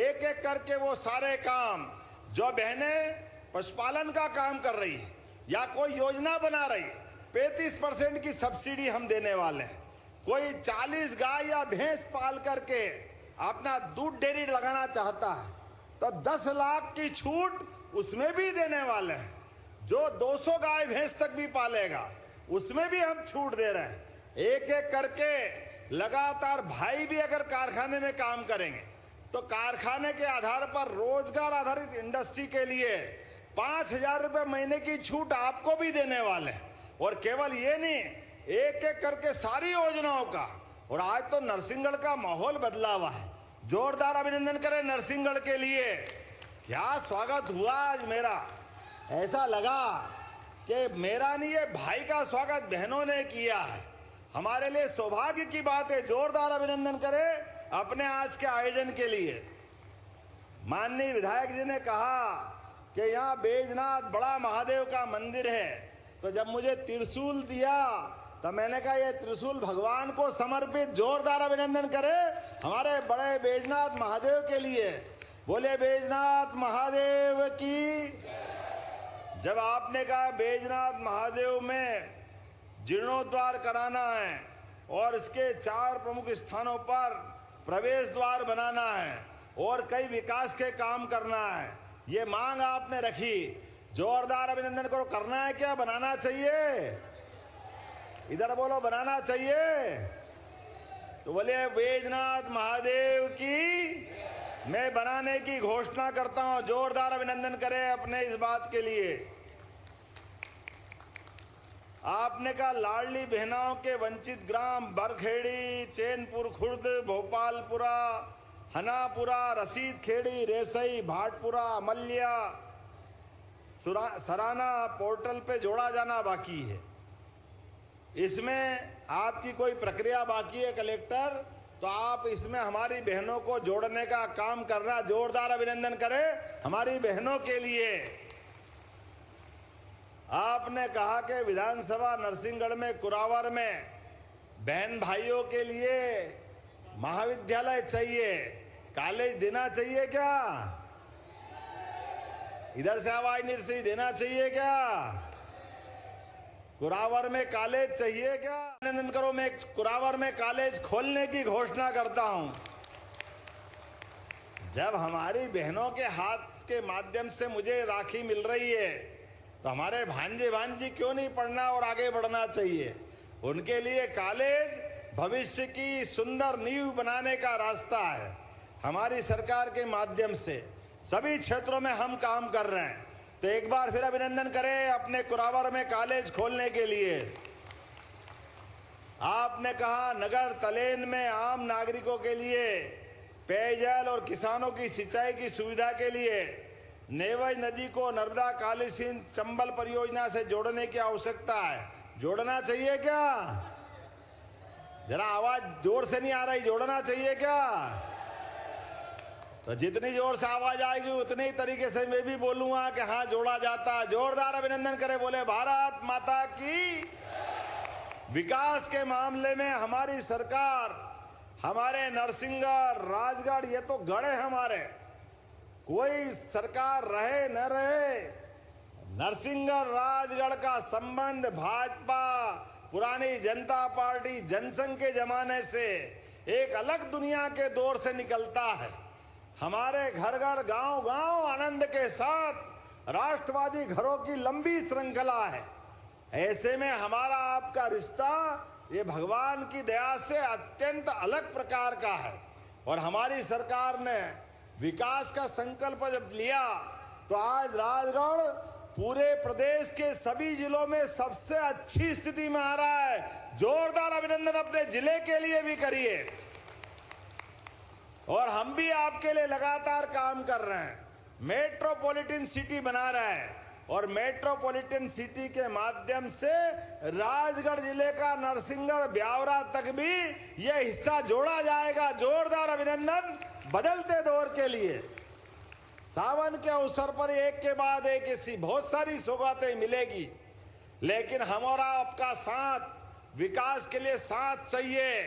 एक एक करके वो सारे काम जो बहनें पशुपालन का काम कर रही है या कोई योजना बना रही है, 35% की सब्सिडी हम देने वाले हैं। कोई 40 गाय या भैंस पाल करके अपना दूध डेयरी लगाना चाहता है तो 10 लाख की छूट उसमें भी देने वाले हैं। जो 200 गाय भैंस तक भी पालेगा उसमें भी हम छूट दे रहे हैं। एक एक करके लगातार भाई भी अगर कारखाने में काम करेंगे तो कारखाने के आधार पर रोजगार आधारित इंडस्ट्री के लिए 5,000 रुपए महीने की छूट आपको भी देने वाले हैं। और केवल ये नहीं, एक एक करके सारी योजनाओं का और आज तो नरसिंहगढ़ का माहौल बदला हुआ है। जोरदार अभिनंदन करें नरसिंहगढ़ के लिए। क्या स्वागत हुआ आज मेरा, ऐसा लगा कि मेरा नहीं, ये भाई का स्वागत बहनों ने किया है। हमारे लिए सौभाग्य की बात है। जोरदार अभिनंदन करें अपने आज के आयोजन के लिए। माननीय विधायक जी ने कहा कि यहाँ बैजनाथ बड़ा महादेव का मंदिर है, तो जब मुझे त्रिशूल दिया तो मैंने कहा ये त्रिशूल भगवान को समर्पित। जोरदार अभिनंदन करें हमारे बड़े बैजनाथ महादेव के लिए। बोले बैजनाथ महादेव की। जब आपने कहा बैजनाथ महादेव में जीर्णोद्धार कराना है और इसके 4 प्रमुख स्थानों पर प्रवेश द्वार बनाना है और कई विकास के काम करना है, ये मांग आपने रखी। जोरदार अभिनंदन करो। करना है क्या, बनाना चाहिए? इधर बोलो, बनाना चाहिए। तो बोले बैजनाथ महादेव की मैं बनाने की घोषणा करता हूं। जोरदार अभिनंदन करें अपने इस बात के लिए। आपने कहा लाडली बहनाओं के वंचित ग्राम बरखेड़ी, चैनपुर खुर्द, भोपालपुरा, हनापुरा, रसीद खेड़ी, रेसई, भाटपुरा, मलिया, सराना पोर्टल पे जोड़ा जाना बाकी है। इसमें आपकी कोई प्रक्रिया बाकी है कलेक्टर, तो आप इसमें हमारी बहनों को जोड़ने का काम करना। जोरदार अभिनंदन करें हमारी बहनों के लिए। आपने कहा कि विधानसभा नरसिंहगढ़ में कुरावर में बहन भाइयों के लिए महाविद्यालय चाहिए, कॉलेज देना चाहिए क्या? इधर से आवाज नहीं सी देना चाहिए क्या? कुरावर में कॉलेज चाहिए क्या? अभिनंदन करो। मैं कुरावर में कॉलेज खोलने की घोषणा करता हूं। जब हमारी बहनों के हाथ के माध्यम से मुझे राखी मिल रही है, तो हमारे भांजे भांजी क्यों नहीं पढ़ना और आगे बढ़ना चाहिए? उनके लिए कॉलेज भविष्य की सुंदर नींव बनाने का रास्ता है। हमारी सरकार के माध्यम से सभी क्षेत्रों में हम काम कर रहे हैं। तो एक बार फिर अभिनंदन करें अपने कुरावर में कॉलेज खोलने के लिए। आपने कहा नगर तलेन में आम नागरिकों के लिए पेयजल और किसानों की सिंचाई की सुविधा के लिए नेवज नदी को नर्मदा काली सिंध चंबल परियोजना से जोड़ने की आवश्यकता है। जोड़ना चाहिए क्या? जरा आवाज जोर से नहीं आ रही। जोड़ना चाहिए क्या? तो जितनी जोर से आवाज आएगी उतने ही तरीके से मैं भी बोलूंगा कि हाँ जोड़ा जाता है। जोरदार अभिनंदन करें। बोले भारत माता की। विकास के मामले में हमारी सरकार, हमारे नरसिंहगढ़, राजगढ़, ये तो गढ़ है हमारे। कोई सरकार रहे न रहे, नरसिंहगढ़ राजगढ़ का संबंध भाजपा, पुरानी जनता पार्टी, जनसंघ के जमाने से एक अलग दुनिया के दौर से निकलता है। हमारे घर घर गांव गांव आनंद के साथ राष्ट्रवादी घरों की लंबी श्रृंखला है। ऐसे में हमारा आपका रिश्ता ये भगवान की दया से अत्यंत अलग प्रकार का है। और हमारी सरकार ने विकास का संकल्प जब लिया तो आज राजगढ़ पूरे प्रदेश के सभी जिलों में सबसे अच्छी स्थिति में आ रहा है। जोरदार अभिनंदन अपने जिले के लिए भी करिए। और हम भी आपके लिए लगातार काम कर रहे हैं। मेट्रोपॉलिटन सिटी बना रहे हैं और मेट्रोपॉलिटन सिटी के माध्यम से राजगढ़ जिले का नरसिंहगढ़ ब्यावरा तक भी यह हिस्सा जोड़ा जाएगा। जोरदार अभिनंदन बदलते दौर के लिए। सावन के अवसर पर एक के बाद एक ऐसी बहुत सारी सौगातें मिलेगी, लेकिन हमारा आपका साथ, विकास के लिए साथ चाहिए,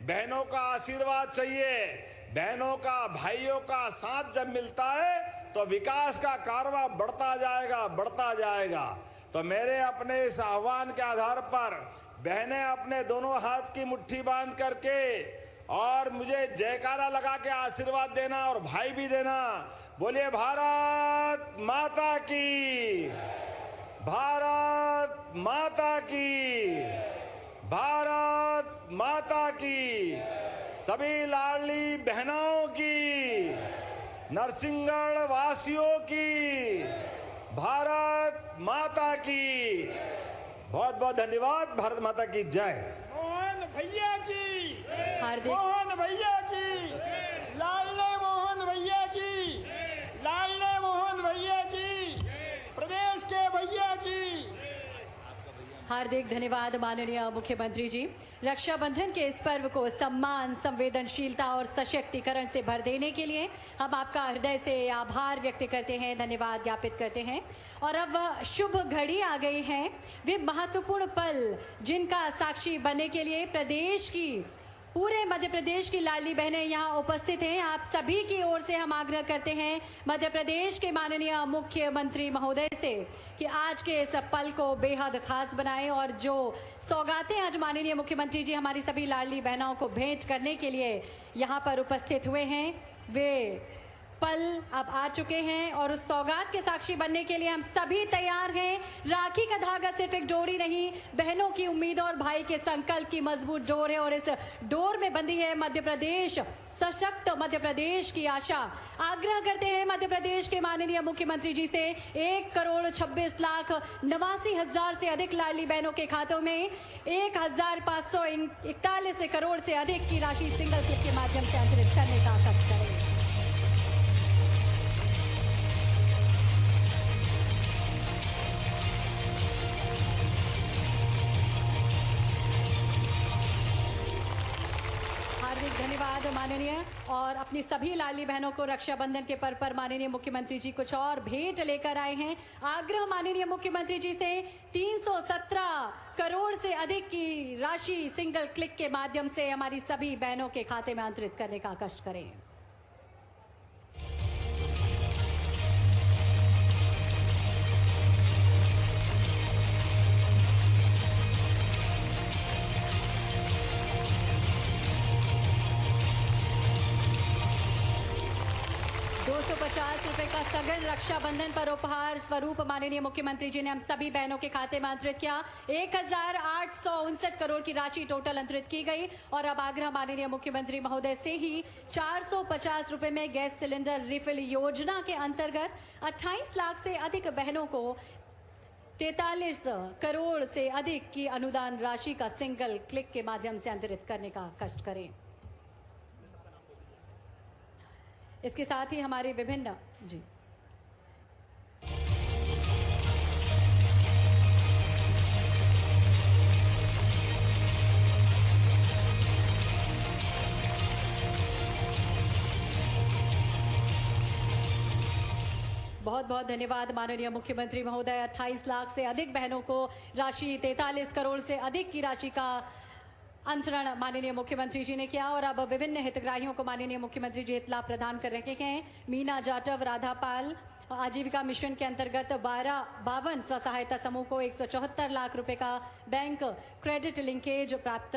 बहनों का आशीर्वाद चाहिए। बहनों का, भाइयों का साथ जब मिलता है तो विकास का कारवां बढ़ता जाएगा, बढ़ता जाएगा। तो मेरे अपने इस आह्वान के आधार पर बहनें अपने दोनों हाथ की मुट्ठी बांध करके और मुझे जयकारा लगा के आशीर्वाद देना और भाई भी देना। बोलिए भारत माता की, भारत माता की, भारत माता की। सभी लाडली बहनों की, नरसिंहगढ़ वासियों की, भारत माता की। बहुत बहुत धन्यवाद। भारत माता की जय। भैया की, हार्दिक मोहन भैया की, लाडले मोहन भैया की, लाडले मोहन भैया की, प्रदेश के भैया की। हार्दिक धन्यवाद माननीय मुख्यमंत्री जी। रक्षाबंधन के इस पर्व को सम्मान, संवेदनशीलता और सशक्तिकरण से भर देने के लिए हम आपका हृदय से आभार व्यक्त करते हैं, धन्यवाद ज्ञापित करते हैं। और अब शुभ घड़ी आ गई है, वे महत्वपूर्ण पल जिनका साक्षी बनने के लिए प्रदेश की, पूरे मध्य प्रदेश की लाडली बहनें यहाँ उपस्थित हैं। आप सभी की ओर से हम आग्रह करते हैं मध्य प्रदेश के माननीय मुख्यमंत्री महोदय से कि आज के इस पल को बेहद खास बनाएं और जो सौगातें आज माननीय मुख्यमंत्री जी हमारी सभी लाडली बहनों को भेंट करने के लिए यहाँ पर उपस्थित हुए हैं, वे पल अब आ चुके हैं और उस सौगात के साक्षी बनने के लिए हम सभी तैयार हैं। राखी का धागा सिर्फ एक डोरी नहीं, बहनों की उम्मीद और भाई के संकल्प की मजबूत डोर है और इस डोर में बंधी है मध्य प्रदेश, सशक्त मध्य प्रदेश की आशा। आग्रह करते हैं मध्य प्रदेश के माननीय मुख्यमंत्री जी से 1,26,89,000 से अधिक लाडली बहनों के खातों में 1,541 करोड़ से अधिक की राशि सिंगल क्लिक के माध्यम से अंतरित करने का खर्च करें। धन्यवाद माननीय। और अपनी सभी लाडली बहनों को रक्षाबंधन के पर्व पर माननीय मुख्यमंत्री जी कुछ और भेंट लेकर आए हैं। आग्रह माननीय मुख्यमंत्री जी से 317 करोड़ से अधिक की राशि सिंगल क्लिक के माध्यम से हमारी सभी बहनों के खाते में अंतरित करने का कष्ट करें। 250 रुपए का सघन रक्षाबंधन पर उपहार स्वरूप माननीय मुख्यमंत्री जी ने हम सभी बहनों के खाते में अंतरित किया। 1,859 करोड़ की राशि टोटल अंतरित की गई। और अब आग्रह माननीय मुख्यमंत्री महोदय से ही 450 रुपए में गैस सिलेंडर रिफिल योजना के अंतर्गत 28 लाख से अधिक बहनों को 43 करोड़ से अधिक की अनुदान राशि का सिंगल क्लिक के माध्यम से अंतरित करने का कष्ट करें। इसके साथ ही हमारे विभिन्न जी बहुत बहुत धन्यवाद माननीय मुख्यमंत्री महोदय। 28 लाख से अधिक बहनों को राशि 43 करोड़ से अधिक की राशि का अंतरण माननीय मुख्यमंत्री जी ने किया। और अब विभिन्न हितग्राहियों को माननीय मुख्यमंत्री जी हित लाभ प्रदान कर रहे हैं। मीना जाटव, राधा पाल आजीविका मिशन के अंतर्गत 52 स्व सहायता समूह को 174 लाख रुपए का बैंक क्रेडिट लिंकेज प्राप्त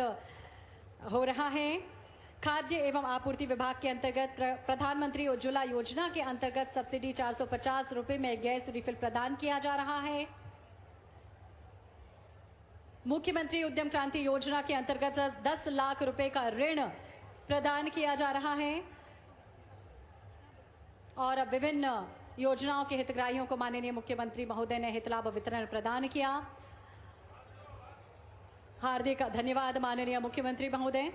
हो रहा है। खाद्य एवं आपूर्ति विभाग के अंतर्गत प्रधानमंत्री उज्ज्वला योजना के अंतर्गत सब्सिडी 450 रुपए में गैस रिफिल प्रदान किया जा रहा है। मुख्यमंत्री उद्यम क्रांति योजना के अंतर्गत 10 लाख रुपए का ऋण प्रदान किया जा रहा है। और अब विभिन्न योजनाओं के हितग्राहियों को माननीय मुख्यमंत्री महोदय ने हित लाभ वितरण प्रदान किया। हार्दिक धन्यवाद माननीय मुख्यमंत्री महोदय।